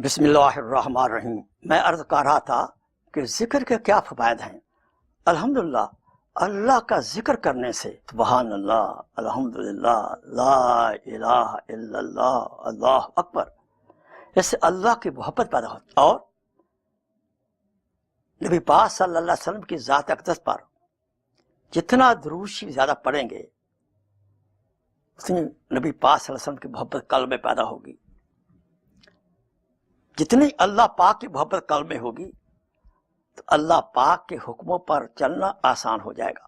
بسم اللہ الرحمن الرحیم۔ میں عرض کر رہا تھا کہ ذکر کے کیا فوائد ہیں۔ الحمدللہ اللہ کا ذکر کرنے سے سبحان اللہ، الحمدللہ، لا الہ الا اللہ، اللہ اکبر، اس سے اللہ کی محبت پیدا ہوتی ہے، اور نبی پاک صلی اللہ علیہ وسلم کی ذات اقدس پر جتنا درود شریف زیادہ پڑھیں گے اتنی نبی پاک صلی اللہ علیہ وسلم کی محبت قلب میں پیدا ہوگی۔ جتنی اللہ پاک کی محبت قلب میں ہوگی تو اللہ پاک کے حکموں پر چلنا آسان ہو جائے گا،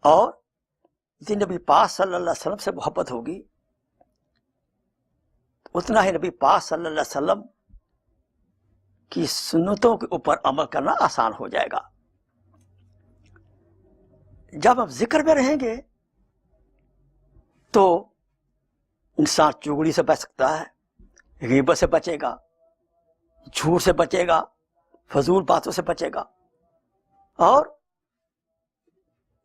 اور جتنی نبی پاک صلی اللہ علیہ وسلم سے محبت ہوگی اتنا ہی نبی پاک صلی اللہ علیہ وسلم کی سنتوں کے اوپر عمل کرنا آسان ہو جائے گا۔ جب ہم ذکر میں رہیں گے تو انسان چغلی سے بچ سکتا ہے، غیبت سے بچے گا، جھوٹ سے بچے گا، فضول باتوں سے بچے گا، اور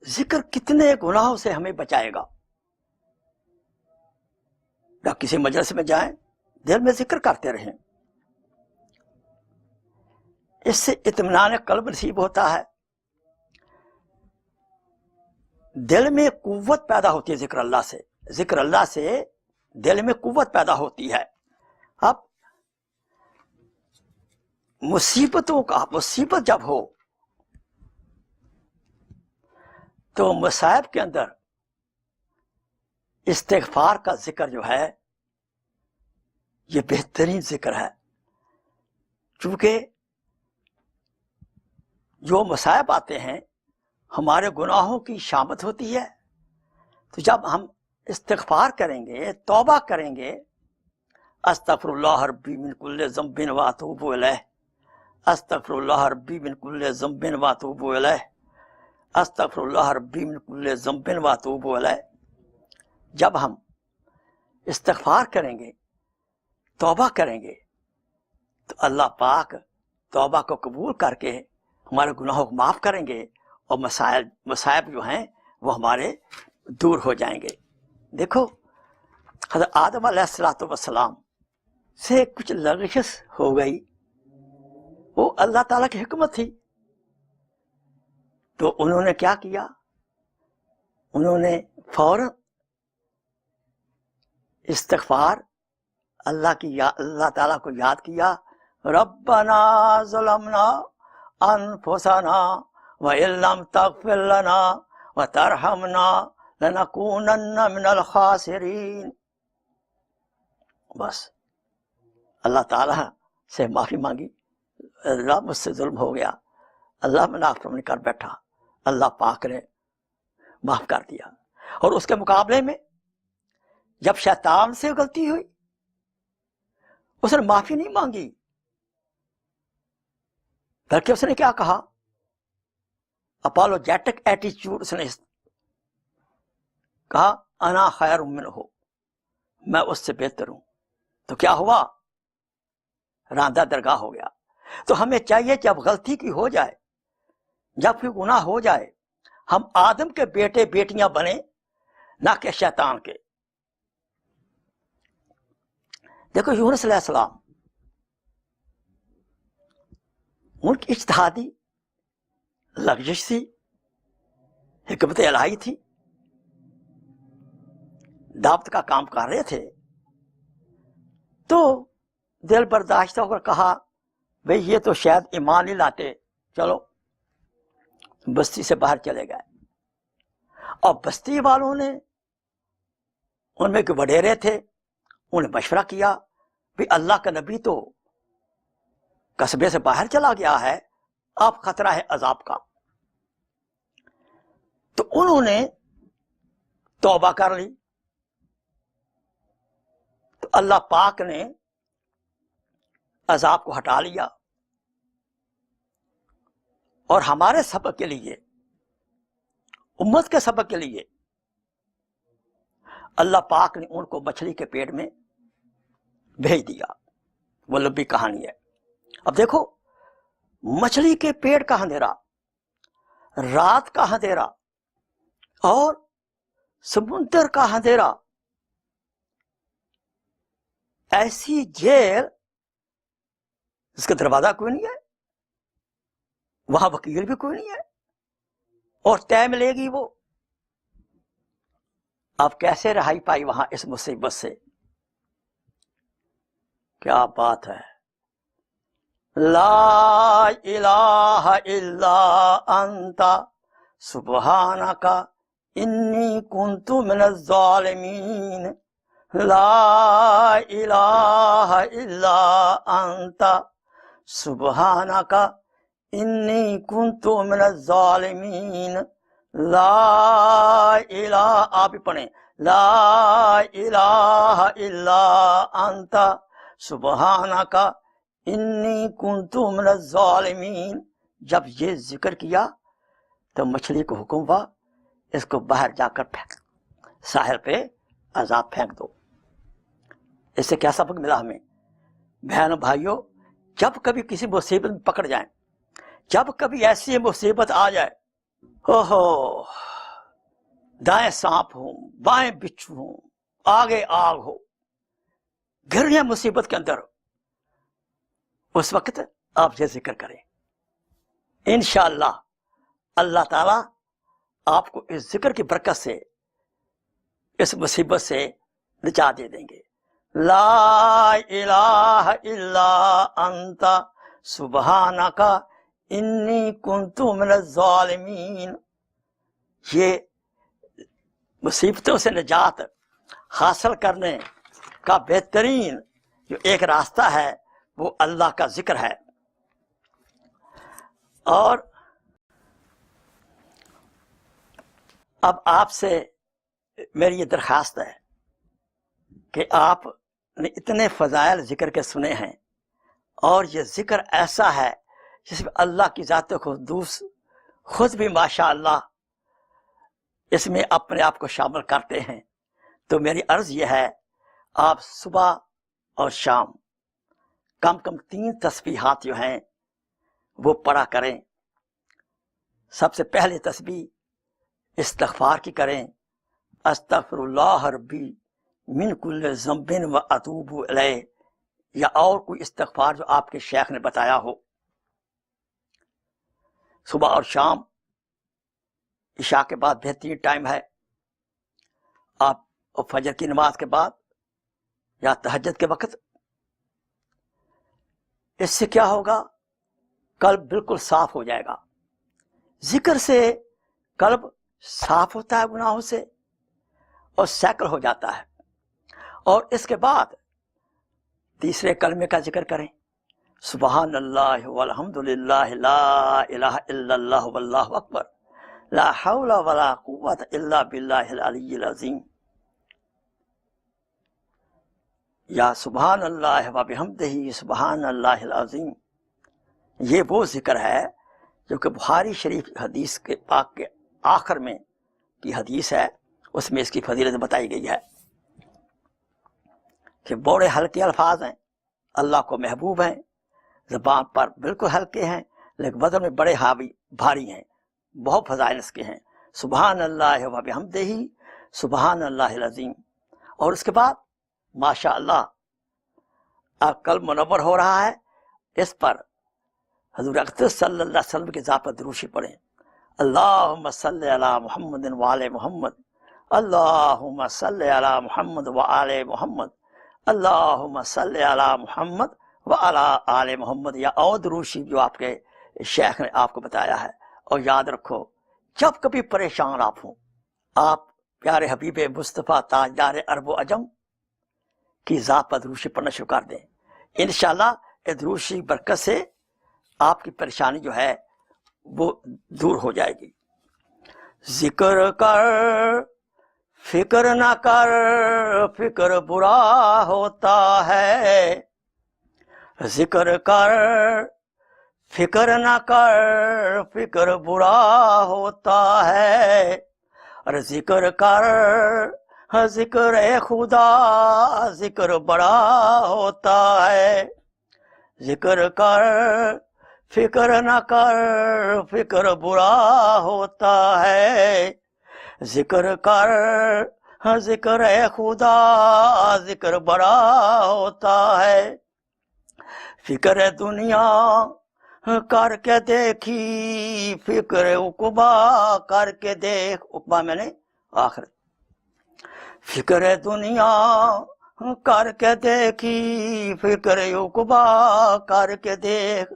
ذکر کتنے گناہوں سے ہمیں بچائے گا۔ یا کسی مجلس میں جائیں، دل میں ذکر کرتے رہیں، اس سے اطمینان قلب نصیب ہوتا ہے، دل میں قوت پیدا ہوتی ہے۔ ذکر اللہ سے دل میں قوت پیدا ہوتی ہے۔ اب مصیبت جب ہو تو مصائب کے اندر استغفار کا ذکر جو ہے یہ بہترین ذکر ہے، چونکہ جو مصائب آتے ہیں ہمارے گناہوں کی شامت ہوتی ہے، تو جب ہم استغفار کریں گے، توبہ کریں گے، استغفر اللہ ربی من کل ذنب واتوب الیہ، استغفر اللہ ربی من کل ذنب واتوب الیہ، استغفر اللہ ربی من کل ذنب واتوب الیہ، جب ہم استغفار کریں گے، توبہ کریں گے، تو اللہ پاک توبہ کو قبول کر کے ہمارے گناہوں کو معاف کریں گے، اور مصائب جو ہیں وہ ہمارے دور ہو جائیں گے۔ دیکھو حضرت آدم علیہ السلام سے کچھ لغزش ہو گئی، وہ اللہ تعالیٰ کی حکمت تھی، تو انہوں نے کیا کیا؟ انہوں نے فوراً استغفار اللہ تعالیٰ کو یاد کیا، ربنا ظلمنا انفسنا وَإِن لَّمْ تَغْفِرْ لَنَا وَتَرْحَمْنَا لَنَكُونَنَّ مِنَ الْخَاسِرِينَ۔ بس اللہ تعالیٰ سے معافی مانگی، اللہ مجھ سے ظلم ہو گیا، اللہ میں نافرمانی کر بیٹھا، اللہ پاک نے معاف کر دیا۔ اور اس کے مقابلے میں جب شیطان سے غلطی ہوئی اس نے معافی نہیں مانگی، بلکہ اس نے کیا کہا؟ اپالوجیٹک ایٹیچیوڈ، اس نے کہا انا خیر منہ، میں اس سے بہتر ہوں۔ تو کیا ہوا؟ راندہ درگاہ ہو گیا۔ تو ہمیں چاہیے جب غلطی کی ہو جائے، جب کوئی گناہ ہو جائے، ہم آدم کے بیٹے بیٹیاں بنیں، نہ کہ شیطان کے۔ دیکھو یونس علیہ السلام، ان کی اجتہادی لغزش تھی، حکمت الہی تھی، دعوت کا کام کر رہے تھے، تو دل برداشتہ ہو کر کہا بھئی یہ تو شاید ایمان نہیں لاتے، چلو بستی سے باہر چلے گئے۔ اور بستی والوں نے، ان میں کوئی وڈیرے تھے، انہوں نے مشورہ کیا بھی اللہ کا نبی تو قصبے سے باہر چلا گیا ہے، اب خطرہ ہے عذاب کا۔ تو انہوں نے توبہ کر لی، تو اللہ پاک نے عذاب کو ہٹا لیا، اور ہمارے سبق کے لیے، امت کے سبق کے لیے اللہ پاک نے ان کو مچھلی کے پیٹ میں بھیج دیا۔ وہ لمبی کہانی ہے۔ اب دیکھو مچھلی کے پیٹ کا اندھیرا، رات کا اندھیرا اور سمندر کا اندھیرا، ایسی جیل جس کا دروازہ کوئی نہیں ہے، وہاں وکیل بھی کوئی نہیں ہے، اور طے ملے گی وہ. اب کیسے رہائی پائی وہاں اس مصیبت سے؟ کیا بات ہے. لا الہ الا انت سبحانک انی کنت من الظالمین. لا الہ الا انت سبحانک انی کنت من الظالمین. لا الہ، آپ بھی پڑھیں، لا الہ الا انت سبحانک انی کنت من الظالمین. جب یہ ذکر کیا تو مچھلی کو حکم ہوا اس کو باہر جا کر پھینک، ساحل پہ عذاب پھینک دو. اس سے کیا سبق ملا ہمیں؟ بہنوں بھائیوں، جب کبھی کسی مصیبت میں پکڑ جائیں، جب کبھی ایسی مصیبت آ جائے، اوہو، دائیں سانپ ہوں، بائیں بچھو ہوں، آگے آگ ہو، گر رہے ہیں مصیبت کے اندر، اس وقت آپ یہ ذکر کریں. انشاءاللہ اللہ تعالیٰ آپ کو اس ذکر کی برکت سے اس مصیبت سے نجات دے دیں گے. لا الہ الا انت سبحانک انی کنت من الظالمین. یہ مصیبتوں سے نجات حاصل کرنے کا بہترین جو ایک راستہ ہے وہ اللہ کا ذکر ہے. اور اب آپ سے میری یہ درخواست ہے کہ آپ نے اتنے فضائل ذکر کے سنے ہیں، اور یہ ذکر ایسا ہے جس میں اللہ کی ذات قدوس خود بھی ماشاء اللہ اس میں اپنے آپ کو شامل کرتے ہیں. تو میری عرض یہ ہے، آپ صبح اور شام کم کم 3 تسبیحات جو ہیں وہ پڑھا کریں. سب سے پہلے تسبیح استغفار کی کریں، استغفر اللہ ربی من کل ذنب و اتوب الیہ، یا اور کوئی استغفار جو آپ کے شیخ نے بتایا ہو. صبح اور شام، عشاء کے بعد بہترین ٹائم ہے. آپ فجر کی نماز کے بعد یا تہجد کے وقت. اس سے کیا ہوگا؟ قلب بالکل صاف ہو جائے گا. ذکر سے قلب صاف ہوتا ہے گناہوں سے اور سیکل ہو جاتا ہے. اور اس کے بعد تیسرے کلمے کا ذکر کریں، سبحان اللہ والحمد للہ لا الہ الا اللہ واللہ اکبر لا حول ولا قوت الا باللہ العلی العظیم. یا سبحان اللہ وبحمدہ سبحان اللہ العظیم. یہ وہ ذکر ہے جو کہ بخاری شریف حدیث کے پاک کے آخر میں کی حدیث ہے، اس میں اس کی فضیلت بتائی گئی ہے کہ بڑے ہلکے الفاظ ہیں، اللہ کو محبوب ہیں، زبان پر بالکل ہلکے ہیں، لیکن وزن میں بڑے بھاری ہیں، بہت فضائل اس کے ہیں. سبحان اللہ وبحمدہ سبحان اللہ العظیم. اور اس کے بعد ماشاء اللہ آپ قلب منور ہو رہا ہے، اس پر حضور اقدس صلی اللہ علیہ وسلم کی ذات پر دروشی پڑھیں. اللہم صلی علی محمد وآل محمد، اللہم صلی علی محمد وآل محمد، اللہم صلی علی محمد وعلی آل محمد، یا اور دروشی جو آپ کے شیخ نے آپ کو بتایا ہے. اور یاد رکھو، جب کبھی پریشان آپ ہوں، آپ پیارے حبیب مصطفیٰ تاجدار عرب و عجم کی ذات پر دروشی پڑھنا شروع کر دیں. انشاءاللہ اس دروشی برکت سے آپ کی پریشانی جو ہے وہ دور ہو جائے گی. ذکر کر فکر نہ کر، فکر برا ہوتا ہے. ذکر کر فکر نہ کر، فکر برا ہوتا ہے. اور ذکر کر ذکر خدا، ذکر بڑا ہوتا ہے. ذکر کر فکر نہ کر، فکر برا ہوتا ہے. ذکر کر ذکر خدا ذکر بڑا ہوتا ہے، فکر دنیا کر کے دیکھی فکر عقبا کر کے دیکھ، عقبا میں نے آخرت، فکر دنیا کر کے دیکھی فکر عقبا کر کے دیکھ،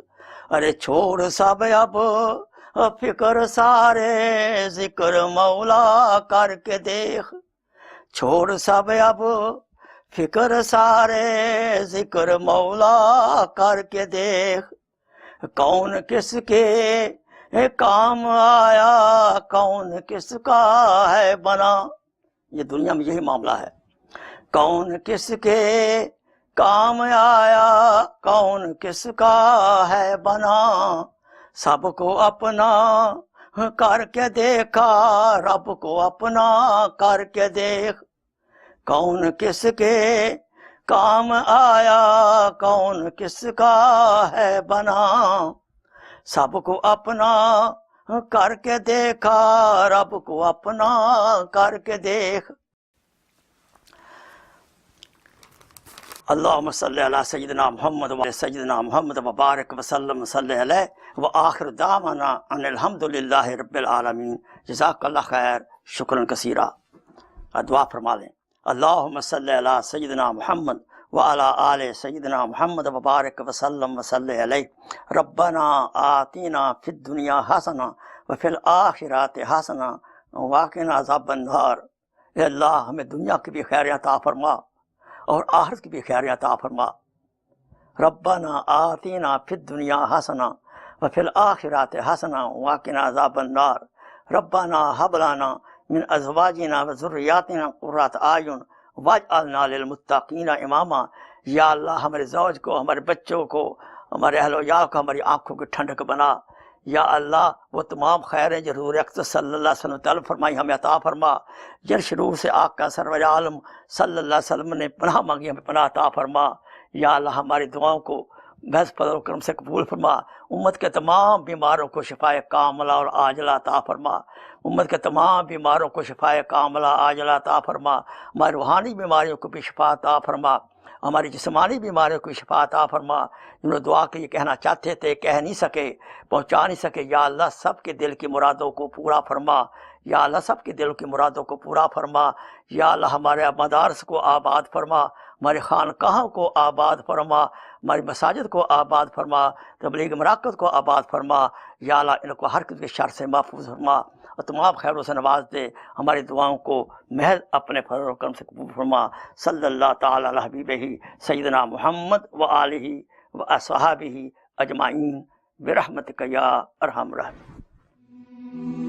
ارے چھوڑ سب اب فکر سارے ذکر مولا کر کے دیکھ، چھوڑ سب اب فکر سارے ذکر مولا کر کے دیکھ، کون کس کے کام آیا کون کس کا ہے بنا، یہ دنیا میں یہی معاملہ ہے، کون کس کے کام آیا کون کس کا ہے بنا، سب کو اپنا کر کے دیکھا رب کو اپنا کر کے دیکھ، کون کس کے کام آیا کون کس کا ہے بنا، سب کو اپنا کر کے دیکھا رب کو اپنا کر کے دیکھ۔ اللہم صلی علی سیدنا محمد و سیدنا محمد وبارک وسلم صلی علیہ وآخر دعوانا ان الحمدللہ رب العالمین۔ جزاک اللہ خیر، شکرا کثیرا۔ دعا فرما لیں۔ اللہم صلی علی سیدنا محمد وعلی آل سیدنا محمد وبارک وسلم وصلی علیہ، ربنا آتینا فی الدنیا حسنہ وفی الآخرات حسنہ وقنا عذاب النار۔ اے اللہ ہمیں دنیا کی بھی خیریاں عطا فرما اور آخرت کی بھی خیریاں عطا فرما۔ ربنا آتینا فی الدنیا حسنہ وفی الآخرات حسنہ وقنا عذاب النار۔ ربنا ھب لنا من ازواجنا و ذریاتنا قرۃ اعین واجعلنا للمتقین اماما۔ یا اللہ ہمارے زوج کو، ہمارے بچوں کو، ہمارے اہل و عیال کو ہماری آنکھوں کی ٹھنڈک بنا۔ یا اللہ وہ تمام خیریں جو حضور اقدس صلی اللہ علیہ وسلم طلب فرمائی ہمیں عطا فرما، جن شرور سے آقا سرور عالم صلی اللہ علیہ وسلم نے پناہ مانگی ہمیں پناہ عطا فرما۔ یا اللہ ہماری دعاؤں کو محض فضل و کرم سے قبول فرما، امت کے تمام بیماروں کو شفائے کاملہ اور عاجلہ عطا فرما، امت کے تمام بیماروں کو شفائے کاملہ عاجلہ عطا فرما، ہماری روحانی بیماریوں کو بھی شفا عطا فرما، ہماری جسمانی بیماریوں کو شفا عطا فرما۔ جنہوں دعا کے لیے کہنا چاہتے تھے کہہ نہیں سکے، پہنچا نہیں سکے، یا اللہ سب کے دل کی مرادوں کو پورا فرما، یا اللہ سب کے دل کی مرادوں کو پورا فرما۔ یا اللہ ہمارے مدارس کو آباد فرما، ہمارے خانقاہوں کو آباد فرما، ہماری مساجد کو آباد فرما، تبلیغ مراکز کو آباد فرما۔ یا اللہ ان کو ہر قسم کے شر سے محفوظ فرما اور تمام خیروں سے نواز دے، ہماری دعاؤں کو محض اپنے فضل و کرم سے قبول فرما۔ صلی اللہ تعالی علی حبیبہ سیدنا محمد و آلہ و اصحابہ اجمعین برحمتک یا ارحم الراحمین۔